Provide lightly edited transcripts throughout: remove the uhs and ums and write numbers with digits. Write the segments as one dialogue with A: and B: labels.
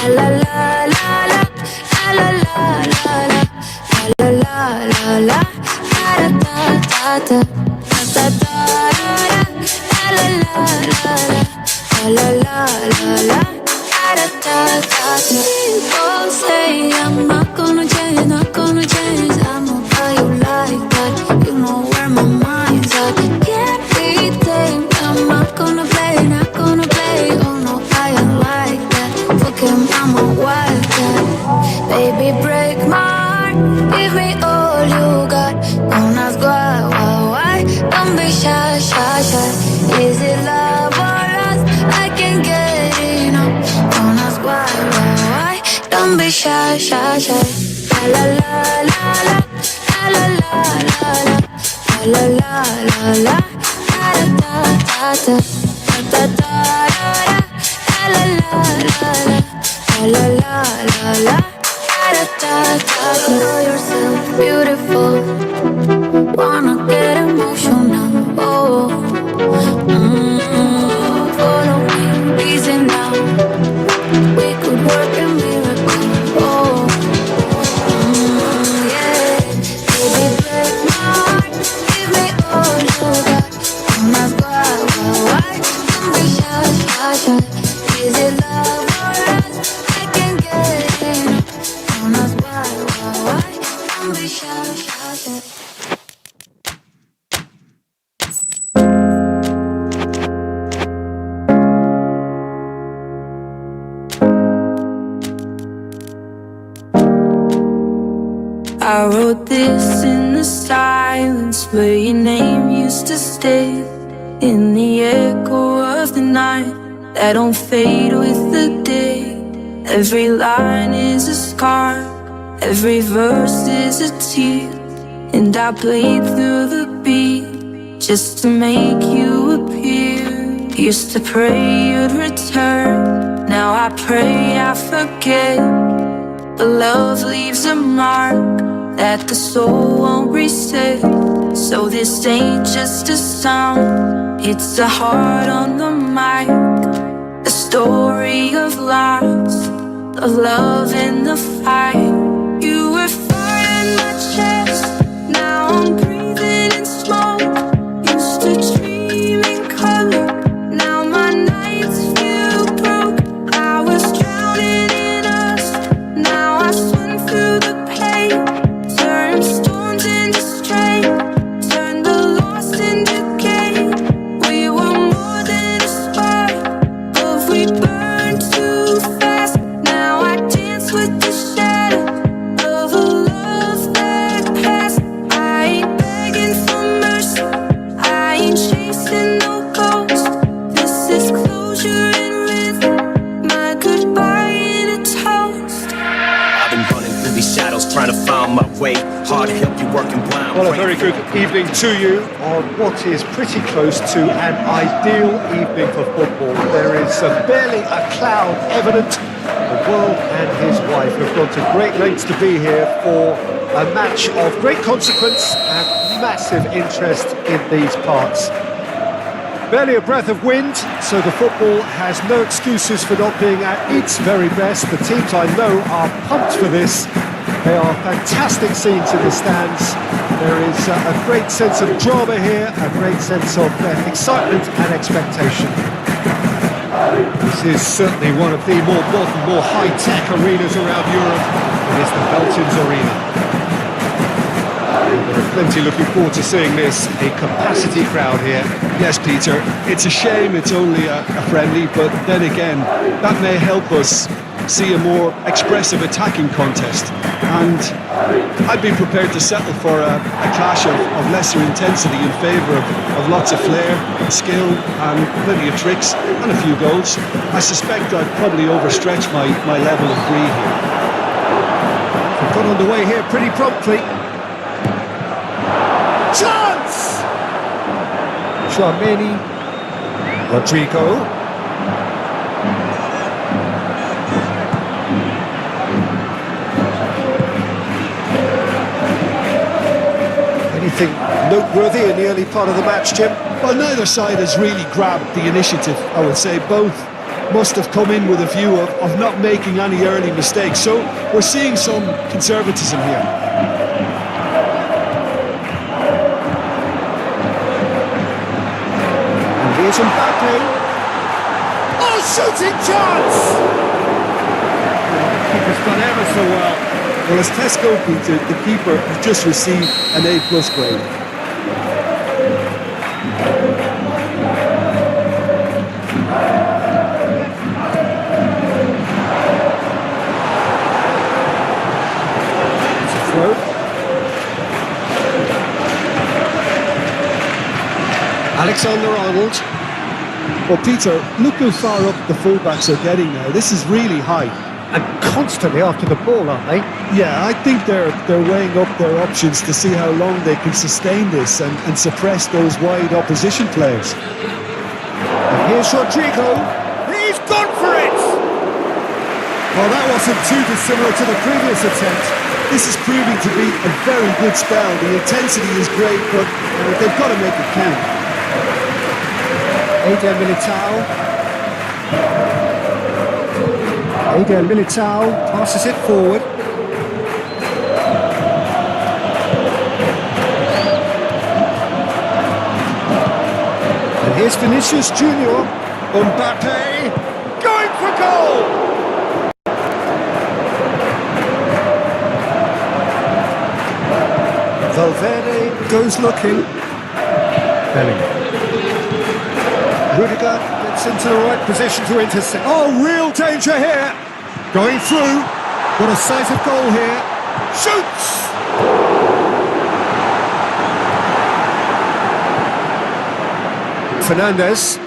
A: La la la la, la la la la, la la la la, da da da da, da da da, la la la la, la la la la, da da da da. People say I'm not gonna change, not gonna change. I'm not how you like that. You know where my mind's at. Can't be tamed. I'm not gonna play, not gonna play. Oh no, I ain't like that. Fuck him, I'm a wildcat. Baby, break my heart. Give me all you got. Don't ask why. Don't be shy, shy, shy. Is it love or lust? I can't get enough. Don't ask why. Don't be shy, shy, shy. La la la la, la la la la, la la la la, da da da da, da da da, la la la la, la la la la, da da da. Know yourself beautiful, wanna get emotional. Oh, follow me, easy now. We could work a miracle. Oh, yeah. Baby, break my heart. Give me all you got. Don't ask why. Don't be shy, shy, shy. Is it love or lust? I can't get enough. Don't ask why. Don't be shy, shy, shy.
B: I wrote this in the silence where your name used to stay, in the echo of the night that don't fade with the day. Every line is a scar, every verse is a tear, and I played through the beat just to make you appear. Used to pray you'd return, now I pray I forget. But love leaves a mark that the soul won't reset. So this ain't just a sound, it's a heart on the mic. A story of loss, of love in the fight. You were fire in my chest, now I'm breathing in smoke. Used to dream in color, now my nights feel broke. I was drowning in us, now I swim through the pain. Turn storms into strength, turn the lost into gain. We were more than a spark, but we burned too fast. Now I dance with the shadow of a love that passed. I ain't begging for mercy, I ain't chasing no ghost. This is closure and rhythm, my goodbye in a toast.
C: I've been running through these shadows trying to find my way. Hard to help you working blind.
D: Well, a very good evening to you on what is pretty close to an ideal evening for football. There is barely a cloud evident. The world and his wife have gone to great lengths to be here for a match of great consequence and massive interest in these parts. Barely a breath of wind, so the football has no excuses for not being at its very best. The teams I know are pumped for this. They are fantastic scenes in the stands. There is a great sense of drama here, a great sense of excitement and expectation. This is certainly one of the more modern, more high-tech arenas around Europe. It is the Belgians Arena. There are plenty looking forward to seeing this, a capacity crowd here.
E: Yes, Peter, it's a shame it's only a friendly, but then again, that may help us see a more expressive attacking contest. And I'd be prepared to settle for a clash of lesser intensity in favour of lots of flair, skill and plenty of tricks and a few goals. I suspect I'd probably overstretch my level of brie here.
D: We've got underway here pretty promptly. Chance! Chouameni, Rodrigo. Anything noteworthy in the early part of the match, Jim?
E: Well, neither side has really grabbed the initiative, I would say. Both must have come in with a view of not making any early mistakes. So we're seeing some conservatism here.
D: And here's Mbappe. Oh, shooting chance! The keeper's done ever so well.
E: Well, as Tesco Peter, the keeper has just received an A+ grade.
D: Alexander-Arnold.
E: Well, Peter, look how far up the fullbacks are getting now. This is really high.
D: And constantly after the ball, aren't they?
E: Yeah, I think they're weighing up their options to see how long they can sustain this and suppress those wide opposition players.
D: And here's Rodrigo. He's gone for it! Well, that wasn't too dissimilar to the previous attempt.
E: This is proving to be a very good spell. The intensity is great, but they've got to make it count.
D: Eder Militao passes it forward. And here's Vinicius Junior. Mbappe going for goal! Valverde goes looking. Bellingham. Rudiger gets into the right position to intercept. Oh, real danger here. Going through. What a sight of goal here. Shoots! Fernandes.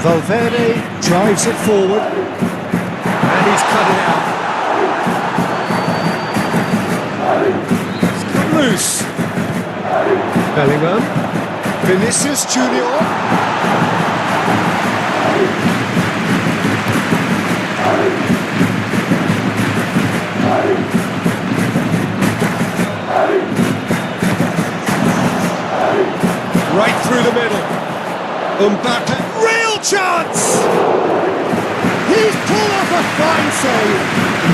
D: Valverde drives it forward. And he's cut it out. It's come loose. Bellingham, Vinicius Junior. Right through the middle. Mbappe, real chance! He's pulled off a fine save.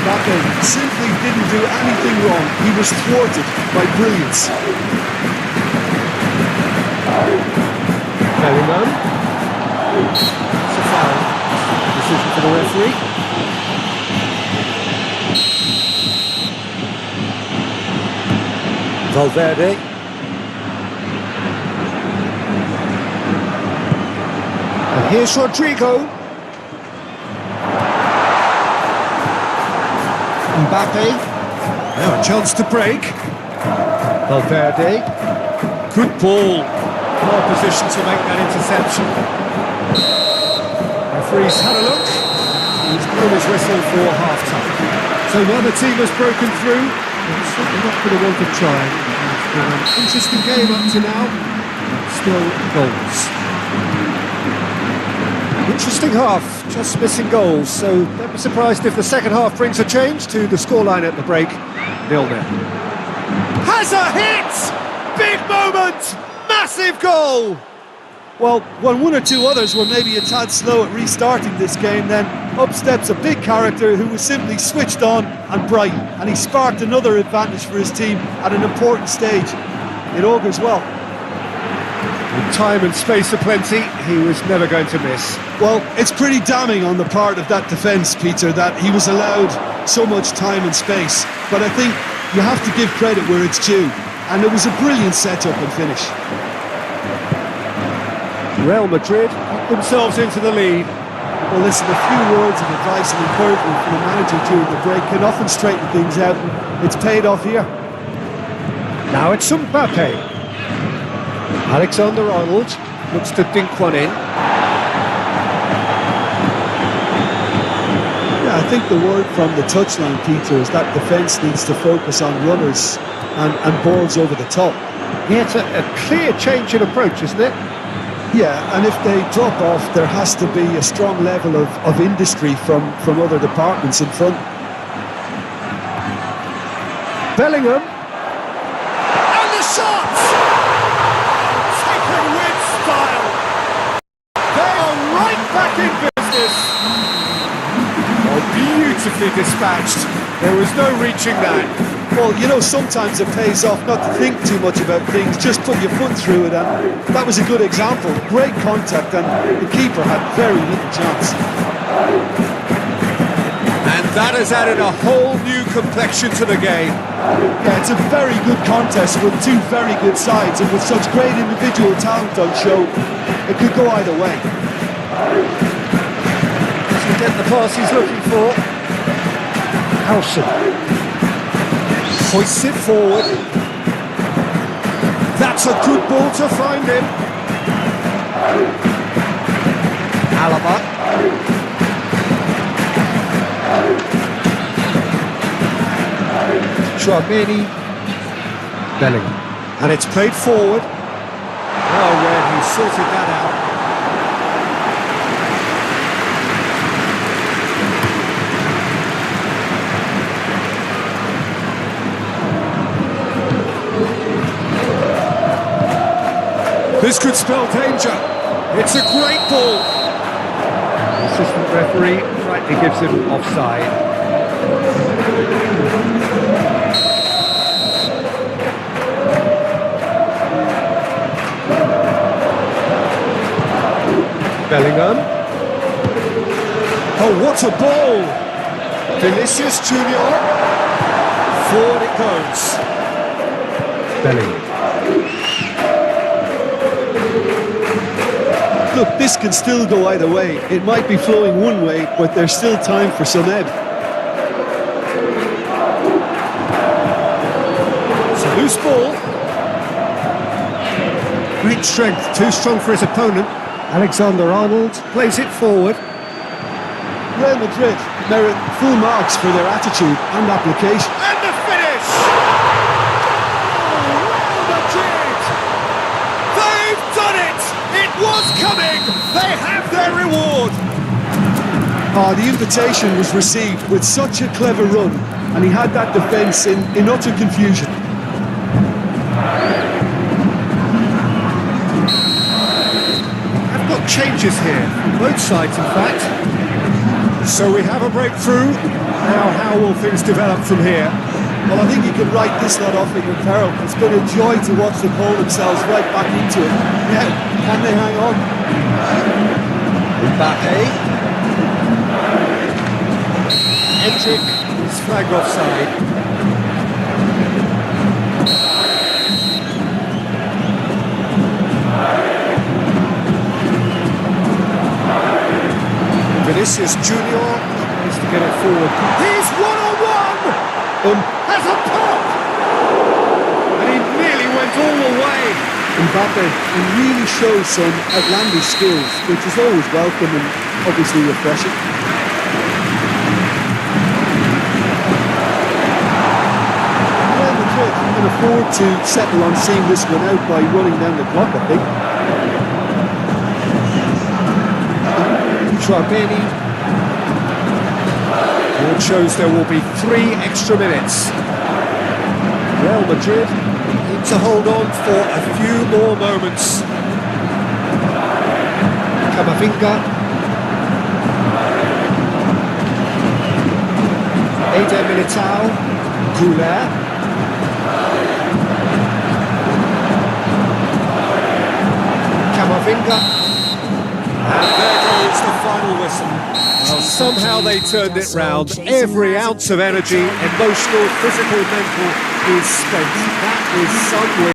E: Mbappe simply didn't do anything wrong. He was thwarted by brilliance.
D: Bellingham. It's a foul. Decision for the referee. Valverde. And here's Rodrigo. Mbappe. Now a chance to break. Valverde. Good ball. More position to make that interception. Referee's had a look. He's blown his whistle for half-time. So now the team has broken through. It's certainly not going to want to try. It's been an interesting game up to now. Still goals. Interesting half, just missing goals. So don't be surprised if the second half brings a change to the scoreline at the break. 0-0. Has a hit! Big moment! Massive goal!
E: Well, when one or two others were maybe a tad slow at restarting this game, then up steps a big character who was simply switched on and bright, and he sparked another advantage for his team at an important stage. It augurs well.
D: With time and space aplenty, he was never going to miss.
E: Well, it's pretty damning on the part of that defence, Peter, that he was allowed so much time and space. But I think you have to give credit where it's due, and it was a brilliant setup and finish.
D: Real Madrid got themselves into the lead.
E: Well, listen, a few words of advice and encouragement from the manager during the break can often straighten things out, and it's paid off here.
D: Now it's Mbappe. Alexander-Arnold looks to dink one in.
E: Yeah, I think the word from the touchline, Peter, is that defence needs to focus on runners and balls over the top.
D: Yeah, it's a clear change in approach, isn't it?
E: Yeah, and if they drop off, there has to be a strong level of industry from other departments in front.
D: Bellingham. And the shot! Taken with style. back in business. Oh, beautifully dispatched. There was no reaching that.
E: Well, you know, sometimes it pays off not to think too much about things, just put your foot through it, and that was a good example. Great contact, and the keeper had very little chance.
D: And that has added a whole new complexion to the game.
E: Yeah, it's a very good contest with two very good sides, and with such great individual talent on show, it could go either way.
D: Doesn't get the pass he's looking for. Howson hoists it forward. That's a good ball to find him. Alaba. Chouameni. Bellingham. And it's played forward. Oh, well, he sorted that out. This could spell danger. It's a great ball. Assistant referee rightly gives him offside. Bellingham. Oh, what a ball! Vinicius Junior. Forward it goes. Bellingham.
E: Look, this can still go either way. It might be flowing one way, but there's still time for some ebb.
D: It's a loose ball. Great strength, too strong for his opponent. Alexander-Arnold plays it forward.
E: Real Madrid merit full marks for their attitude and application.
D: And the finish! Real Madrid! They've done it! It was coming! They have their reward!
E: The invitation was received with such a clever run, and he had that defence in utter confusion.
D: I've got changes here, from both sides in fact. So we have a breakthrough. Now how will things develop from here?
E: Well, I think you can write this lot off in your peril. It's been a joy to watch them pull themselves right back into it. Yeah, can they hang on?
D: Babak. Hendrick is flagged offside. Vinicius Junior needs to get it forward. He's one-on-one! Has a pop! And he nearly went all the way.
E: Babak really shows some outlandish skills, which is always welcome and obviously refreshing. Real Madrid can afford to settle on seeing this one out by running down the clock, I think.
D: Chouameni. Board shows there will be 3 extra minutes. Real Madrid need to hold on for a few more moments. Camavinga. Eder Militao. Goulet. Camavinga. And there goes the final whistle. Well, somehow they turned it round. Every ounce of energy, emotional, physical, mental, is spent. That is some win.